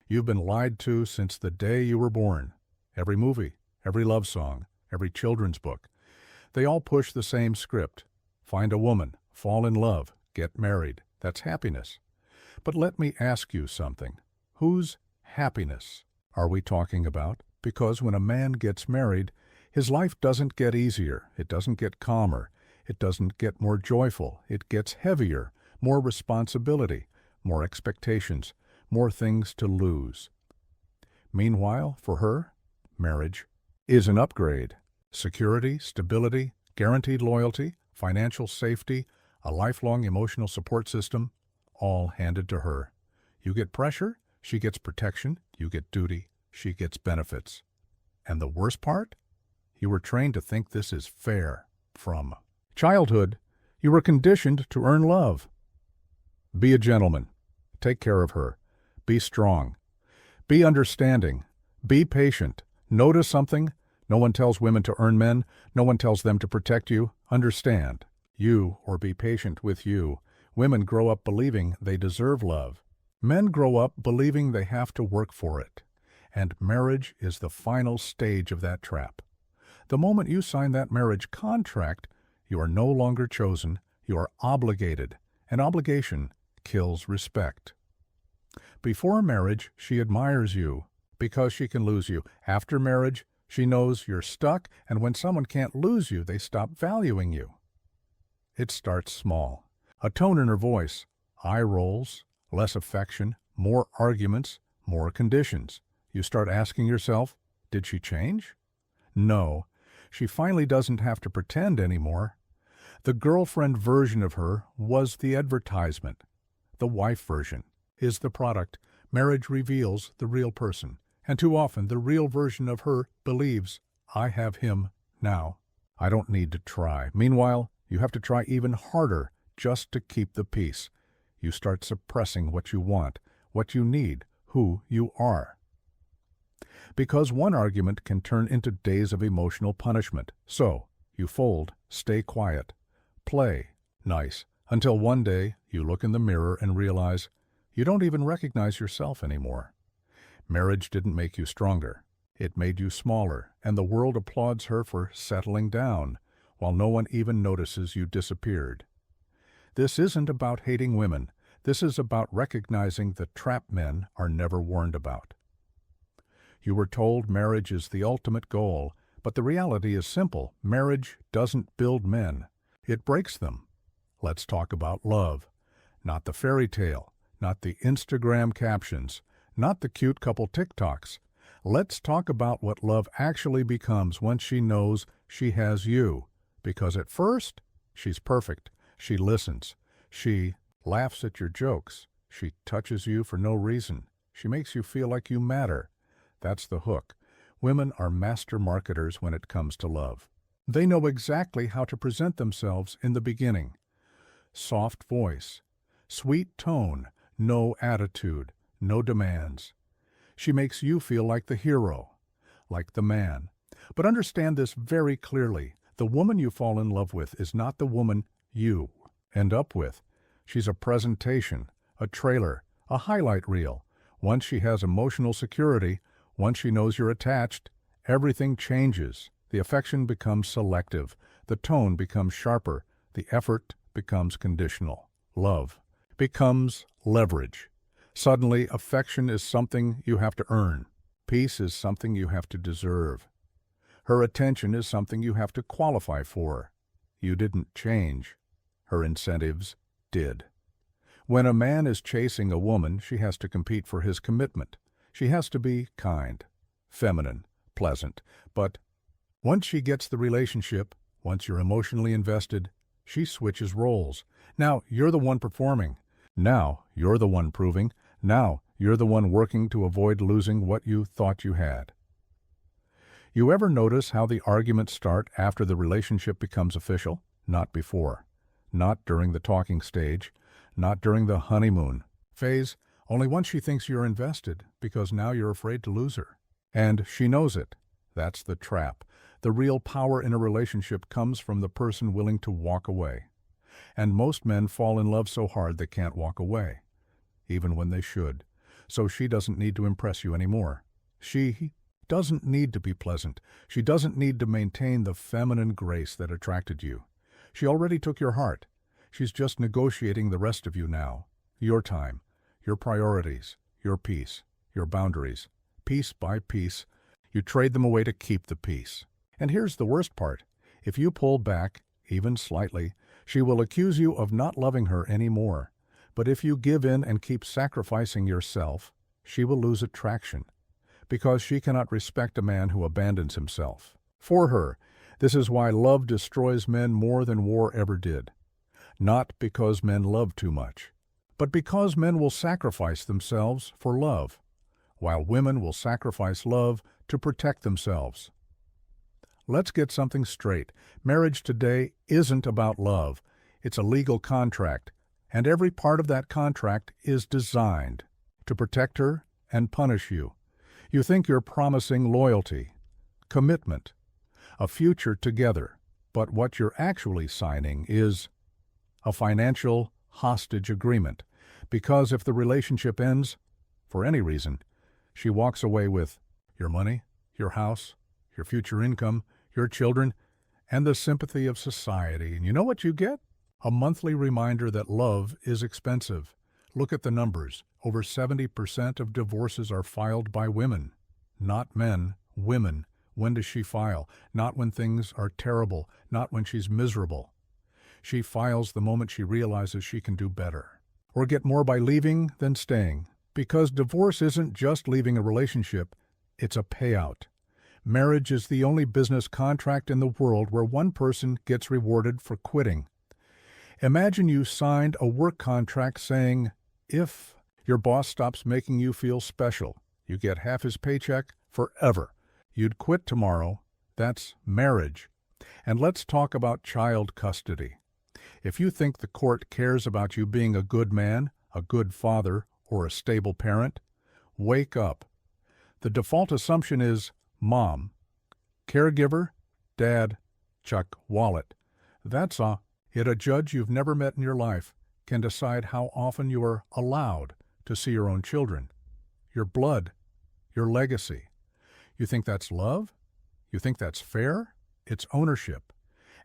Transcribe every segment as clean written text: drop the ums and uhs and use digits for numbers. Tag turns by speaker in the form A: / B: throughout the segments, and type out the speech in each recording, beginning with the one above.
A: You've been lied to since the day you were born. Every movie, every love song, every children's book. They all push the same script. Find a woman, fall in love, get married. That's happiness. But let me ask you something. Whose happiness are we talking about? Because when a man gets married, his life doesn't get easier. It doesn't get calmer. It doesn't get more joyful. It gets heavier, more responsibility, more expectations, more things to lose. Meanwhile, for her, marriage is an upgrade. Security, stability, guaranteed loyalty, financial safety, a lifelong emotional support system, all handed to her. You get pressure, she gets protection. You get duty, she gets benefits. And the worst part? You were trained to think this is fair. From childhood, you were conditioned to earn love. Be a gentleman. Take care of her. Be strong. Be understanding. Be patient. Notice something. No one tells women to earn men. No one tells them to protect you. Understand. You, or be patient with you. Women grow up believing they deserve love. Men grow up believing they have to work for it. And marriage is the final stage of that trap. The moment you sign that marriage contract, you are no longer chosen. You are obligated. And obligation kills respect. Before marriage, she admires you because she can lose you. After marriage, she knows you're stuck, and when someone can't lose you, they stop valuing you. It starts small. A tone in her voice, eye rolls, less affection, more arguments, more conditions. You start asking yourself, did she change? No, she finally doesn't have to pretend anymore. The girlfriend version of her was the advertisement. The wife version is the product. Marriage reveals the real person. And too often, the real version of her believes, I have him now. I don't need to try. Meanwhile, you have to try even harder just to keep the peace. You start suppressing what you want, what you need, who you are. Because one argument can turn into days of emotional punishment. So, you fold, stay quiet, play nice, until one day you look in the mirror and realize you don't even recognize yourself anymore. Marriage didn't make you stronger. It made you smaller, and the world applauds her for settling down, while no one even notices you disappeared. This isn't about hating women. This is about recognizing the trap men are never warned about. You were told marriage is the ultimate goal, but the reality is simple. Marriage doesn't build men. It breaks them. Let's talk about love. Not the fairy tale, not the Instagram captions, not the cute couple TikToks. Let's talk about what love actually becomes once she knows she has you. Because at first, she's perfect. She listens. She laughs at your jokes. She touches you for no reason. She makes you feel like you matter. That's the hook. Women are master marketers when it comes to love. They know exactly how to present themselves in the beginning. Soft voice, sweet tone, no attitude, no demands. She makes you feel like the hero, like the man. But understand this very clearly. The woman you fall in love with is not the woman you end up with. She's a presentation, a trailer, a highlight reel. Once she has emotional security, once she knows you're attached, everything changes. The affection becomes selective. The tone becomes sharper. The effort becomes conditional. Love becomes leverage. Suddenly, affection is something you have to earn. Peace is something you have to deserve. Her attention is something you have to qualify for. You didn't change. Her incentives did. When a man is chasing a woman, she has to compete for his commitment. She has to be kind, feminine, pleasant. But once she gets the relationship, once you're emotionally invested, she switches roles. Now you're the one performing. Now you're the one proving. Now you're the one working to avoid losing what you thought you had. You ever notice how the arguments start after the relationship becomes official? Not before. Not during the talking stage. Not during the honeymoon phase. Only once she thinks you're invested, because now you're afraid to lose her. And she knows it. That's the trap. The real power in a relationship comes from the person willing to walk away. And most men fall in love so hard they can't walk away, even when they should. so she doesn't need to impress you anymore. She doesn't need to be pleasant. She doesn't need to maintain the feminine grace that attracted you. She already took your heart. She's just negotiating the rest of you now. Your time, your priorities, your peace, your boundaries. Piece by piece, you trade them away to keep the peace. And here's the worst part. If you pull back, even slightly, she will accuse you of not loving her anymore. But if you give in and keep sacrificing yourself, she will lose attraction, because she cannot respect a man who abandons himself. For her, this is why love destroys men more than war ever did. Not because men love too much, but because men will sacrifice themselves for love, while women will sacrifice love to protect themselves. Let's get something straight. Marriage today isn't about love. It's a legal contract, and every part of that contract is designed to protect her and punish you. You think you're promising loyalty, commitment, a future together, but what you're actually signing is a financial hostage agreement, because if the relationship ends, for any reason, she walks away with your money, your house, your future income, your children, and the sympathy of society. And you know what you get? A monthly reminder that love is expensive. Look at the numbers. Over 70% of divorces are filed by women. Not men, women. When does she file? Not when things are terrible, not when she's miserable. She files the moment she realizes she can do better, or get more by leaving than staying. Because divorce isn't just leaving a relationship, it's a payout. Marriage is the only business contract in the world where one person gets rewarded for quitting. Imagine you signed a work contract saying, if your boss stops making you feel special, you get half his paycheck forever. You'd quit tomorrow. That's marriage. And let's talk about child custody. If you think the court cares about you being a good man, a good father, or a stable parent, wake up. The default assumption is mom, caregiver, dad, check wallet. That's all. Yet a judge you've never met in your life can decide how often you are allowed to see your own children, your blood, your legacy. You think that's love? You think that's fair? It's ownership.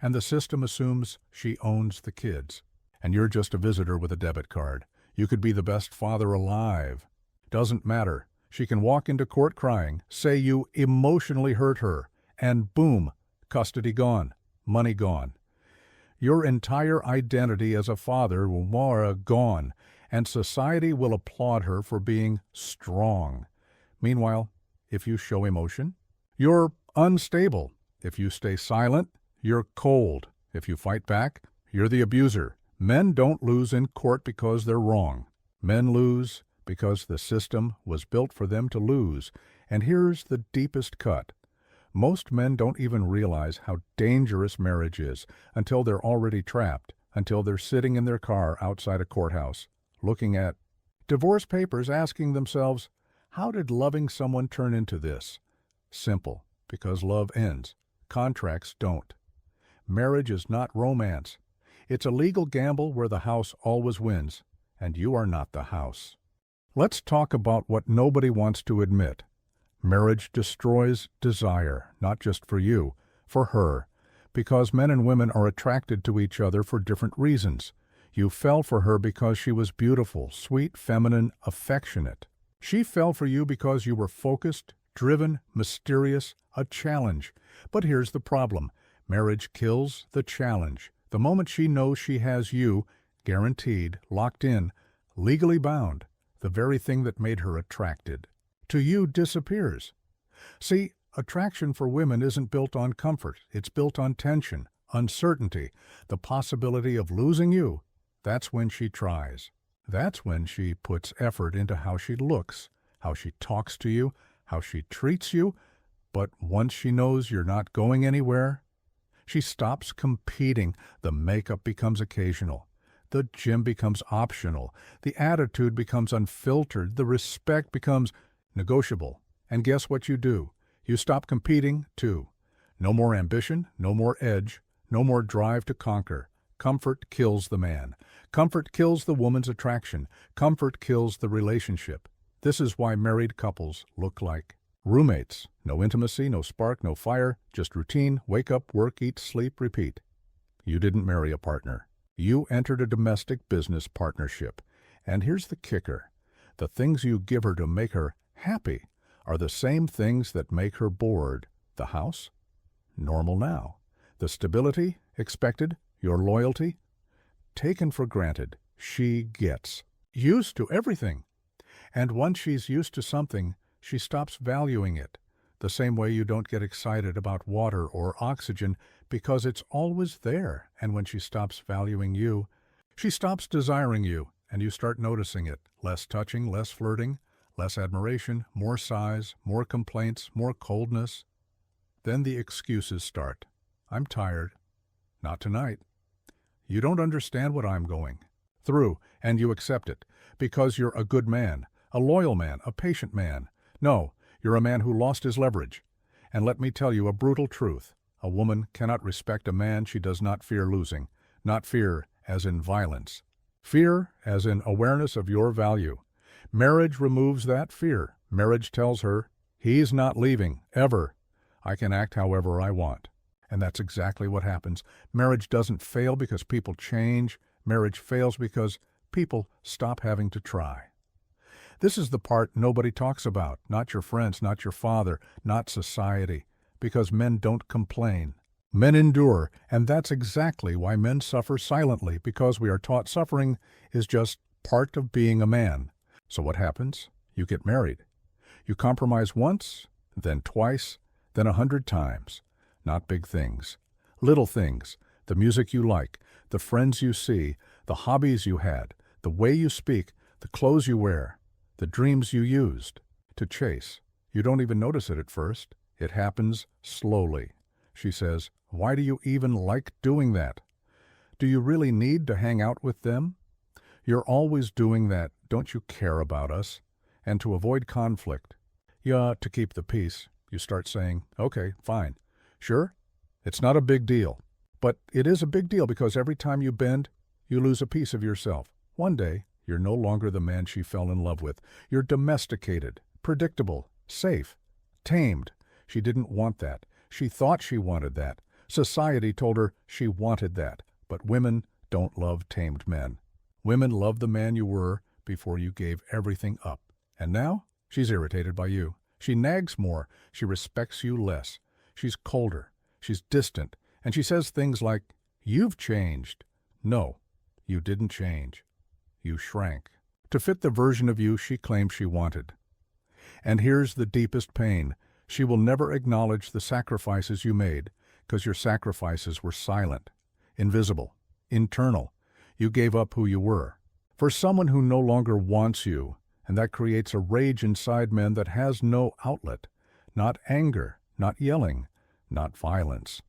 A: And the system assumes she owns the kids. And you're just a visitor with a debit card. You could be the best father alive. Doesn't matter. She can walk into court crying, say you emotionally hurt her, and boom, custody gone, money gone. Your entire identity as a father will be gone, and society will applaud her for being strong. Meanwhile, if you show emotion, you're unstable. If you stay silent, you're cold. If you fight back, you're the abuser. Men don't lose in court because they're wrong. Men lose because the system was built for them to lose. And here's the deepest cut. Most men don't even realize how dangerous marriage is until they're already trapped, until they're sitting in their car outside a courthouse, looking at divorce papers, asking themselves, how did loving someone turn into this? Simple, because love ends. Contracts don't. Marriage is not romance. It's a legal gamble where the house always wins, and you are not the house. Let's talk about what nobody wants to admit. Marriage destroys desire, not just for you, for her, because men and women are attracted to each other for different reasons. You fell for her because she was beautiful, sweet, feminine, affectionate. She fell for you because you were focused, driven, mysterious, a challenge. But here's the problem. Marriage kills the challenge. The moment she knows she has you, guaranteed, locked in, legally bound, the very thing that made her attracted to you disappears. See, attraction for women isn't built on comfort. It's built on tension, uncertainty, the possibility of losing you. That's when she tries. That's when she puts effort into how she looks, how she talks to you, how she treats you. But once she knows you're not going anywhere, she stops competing. The makeup becomes occasional. The gym becomes optional. The attitude becomes unfiltered. The respect becomes negotiable. And guess what you do? You stop competing, too. No more ambition, no more edge, no more drive to conquer. Comfort kills the man. Comfort kills the woman's attraction. Comfort kills the relationship. This is why married couples look like roommates. No intimacy, no spark, no fire, just routine, wake up, work, eat, sleep, repeat. You didn't marry a partner. You entered a domestic business partnership. And here's the kicker. The things you give her to make her happy are the same things that make her bored. The house? Normal now. The stability? Expected? Your loyalty? Taken for granted. She gets used to everything. And once she's used to something, she stops valuing it. The same way you don't get excited about water or oxygen because it's always there. And when she stops valuing you, she stops desiring you, and you start noticing it. Less touching, less flirting, less admiration, more sighs, more complaints, more coldness. Then the excuses start. I'm tired. Not tonight. You don't understand what I'm going through, and you accept it because you're a good man, a loyal man, a patient man. No, you're a man who lost his leverage. And let me tell you a brutal truth. A woman cannot respect a man she does not fear losing, not fear as in violence. Fear as in awareness of your value. Marriage removes that fear. Marriage tells her, he's not leaving, ever. I can act however I want. And that's exactly what happens. Marriage doesn't fail because people change. Marriage fails because people stop having to try. This is the part nobody talks about, not your friends, not your father, not society, because men don't complain. Men endure, and that's exactly why men suffer silently, because we are taught suffering is just part of being a man. So what happens? You get married. You compromise once, then twice, then 100 times. Not big things. Little things. The music you like, the friends you see, the hobbies you had, the way you speak, the clothes you wear, the dreams you used to chase. You don't even notice it at first. It happens slowly. She says, why do you even like doing that? Do you really need to hang out with them? You're always doing that. Don't you care about us? And to avoid conflict, to keep the peace, you start saying, okay, fine. Sure, it's not a big deal. But it is a big deal because every time you bend, you lose a piece of yourself. One day, you're no longer the man she fell in love with. You're domesticated, predictable, safe, tamed. She didn't want that. She thought she wanted that. Society told her she wanted that. But women don't love tamed men. Women love the man you were before you gave everything up. And now, she's irritated by you. She nags more. She respects you less. She's colder. She's distant. And she says things like, you've changed. No, you didn't change. You shrank to fit the version of you she claimed she wanted. And here's the deepest pain. She will never acknowledge the sacrifices you made because your sacrifices were silent, invisible, internal. You gave up who you were for someone who no longer wants you, and that creates a rage inside men that has no outlet, not anger, not yelling, not violence.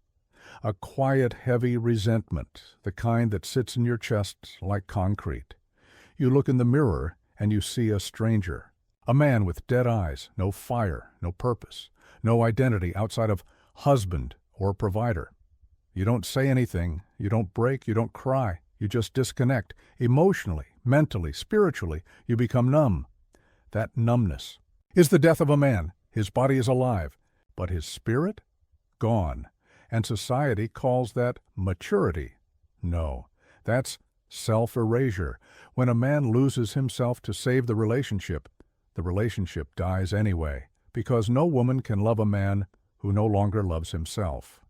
A: A quiet, heavy resentment, the kind that sits in your chest like concrete. You look in the mirror and you see a stranger, a man with dead eyes, no fire, no purpose, no identity outside of husband or provider. You don't say anything, you don't break, you don't cry, you just disconnect. Emotionally, mentally, spiritually, you become numb. That numbness is the death of a man. His body is alive, but his spirit? Gone. And society calls that maturity. No, that's self-erasure. When a man loses himself to save the relationship dies anyway, because no woman can love a man who no longer loves himself.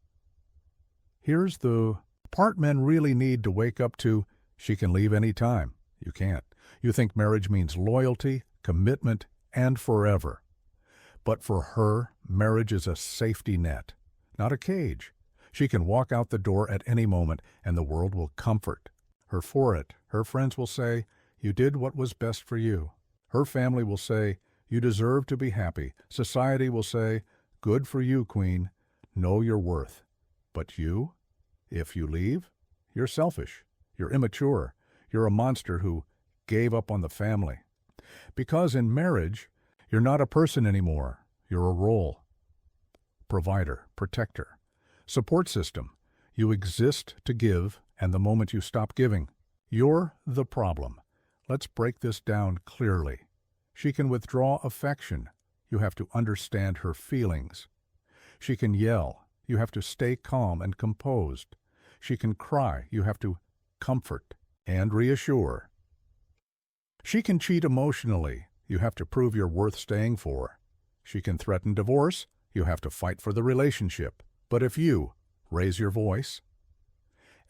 A: Here's the part men really need to wake up to. She can leave any time. You can't. You think marriage means loyalty, commitment, and forever. But for her, marriage is a safety net, not a cage. She can walk out the door at any moment, and the world will comfort her for it. Her friends will say, you did what was best for you. Her family will say, you deserve to be happy. Society will say, good for you, Queen. Know your worth. But you, if you leave, you're selfish. You're immature. You're a monster who gave up on the family. Because in marriage, you're not a person anymore. You're a role. Provider, protector, support system. You exist to give, and the moment you stop giving, you're the problem. Let's break this down clearly. She can withdraw affection. You have to understand her feelings. She can yell. You have to stay calm and composed. She can cry. You have to comfort and reassure. She can cheat emotionally. You have to prove you're worth staying for. She can threaten divorce. You have to fight for the relationship. But if you raise your voice,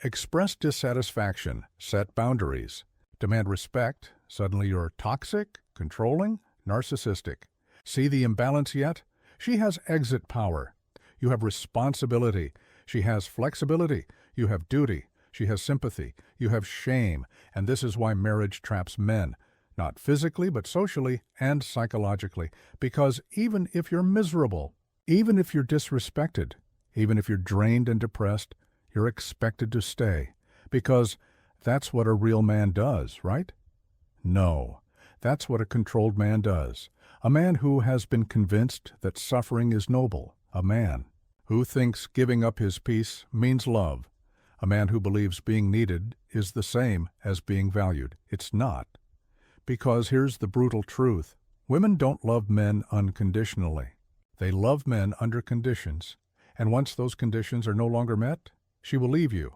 A: express dissatisfaction, set boundaries, demand respect, suddenly you're toxic, controlling, narcissistic. See the imbalance yet? She has exit power. You have responsibility. She has flexibility. You have duty. She has sympathy. You have shame. And this is why marriage traps men, not physically but socially and psychologically. Because even if you're miserable, even if you're disrespected, even if you're drained and depressed, you're expected to stay. Because that's what a real man does, right? No, that's what a controlled man does. A man who has been convinced that suffering is noble. A man who thinks giving up his peace means love. A man who believes being needed is the same as being valued. It's not. Because here's the brutal truth. Women don't love men unconditionally. They love men under conditions. And once those conditions are no longer met, she will leave you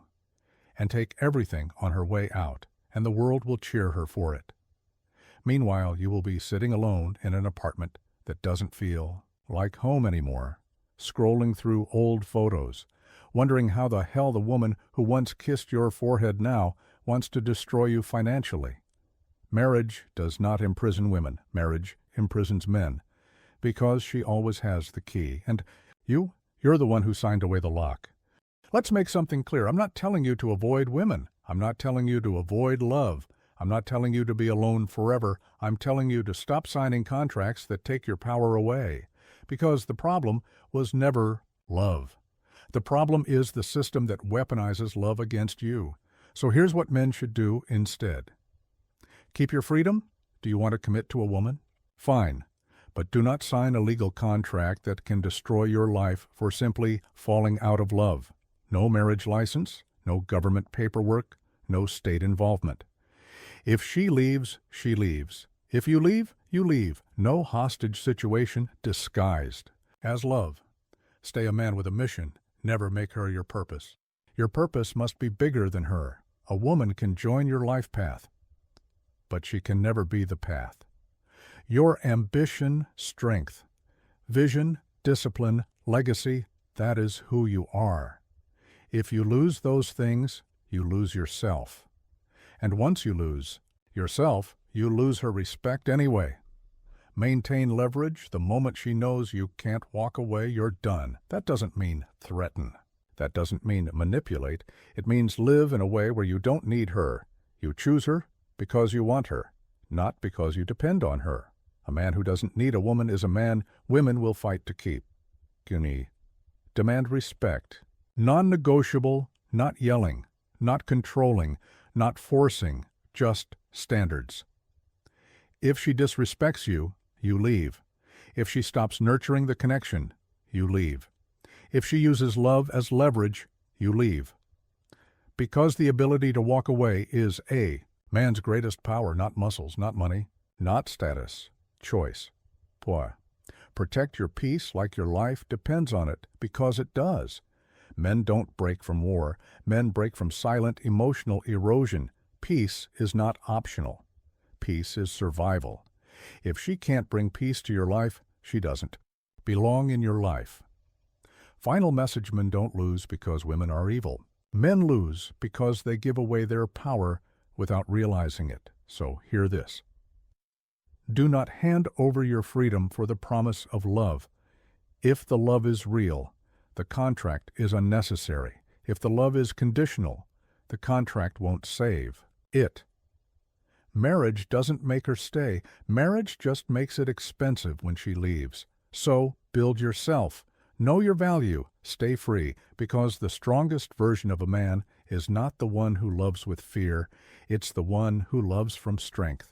A: and take everything on her way out, and the world will cheer her for it. Meanwhile, you will be sitting alone in an apartment that doesn't feel like home anymore, scrolling through old photos, wondering how the hell the woman who once kissed your forehead now wants to destroy you financially. Marriage does not imprison women. Marriage imprisons men, because she always has the key. And you're the one who signed away the lock. Let's make something clear. I'm not telling you to avoid women. I'm not telling you to avoid love. I'm not telling you to be alone forever. I'm telling you to stop signing contracts that take your power away. Because the problem was never love. The problem is the system that weaponizes love against you. So here's what men should do instead. Keep your freedom? Do you want to commit to a woman? Fine. But do not sign a legal contract that can destroy your life for simply falling out of love. No marriage license, no government paperwork, no state involvement. If she leaves, she leaves. If you leave, you leave. No hostage situation disguised as love. Stay a man with a mission. Never make her your purpose. Your purpose must be bigger than her. A woman can join your life path, but she can never be the path. Your ambition, strength, vision, discipline, legacy, that is who you are. If you lose those things, you lose yourself. And once you lose yourself, you lose her respect anyway. Maintain leverage. The moment she knows you can't walk away, you're done. That doesn't mean threaten. That doesn't mean manipulate. It means live in a way where you don't need her. You choose her because you want her, not because you depend on her. A man who doesn't need a woman is a man women will fight to keep. Guinea. Demand respect. Non-negotiable, not yelling, not controlling, not forcing, just standards. If she disrespects you, you leave. If she stops nurturing the connection, you leave. If she uses love as leverage, you leave. Because the ability to walk away is A, man's greatest power, not muscles, not money, not status, choice. Boy, protect your peace like your life depends on it, because it does. Men don't break from war. Men break from silent emotional erosion. Peace is not optional. Peace is survival. If she can't bring peace to your life, she doesn't belong in your life. Final message: men don't lose because women are evil. Men lose because they give away their power without realizing it. So hear this. Do not hand over your freedom for the promise of love. If the love is real, the contract is unnecessary. If the love is conditional, the contract won't save it. Marriage doesn't make her stay. Marriage just makes it expensive when she leaves. So build yourself. Know your value. Stay free, because the strongest version of a man is not the one who loves with fear. It's the one who loves from strength.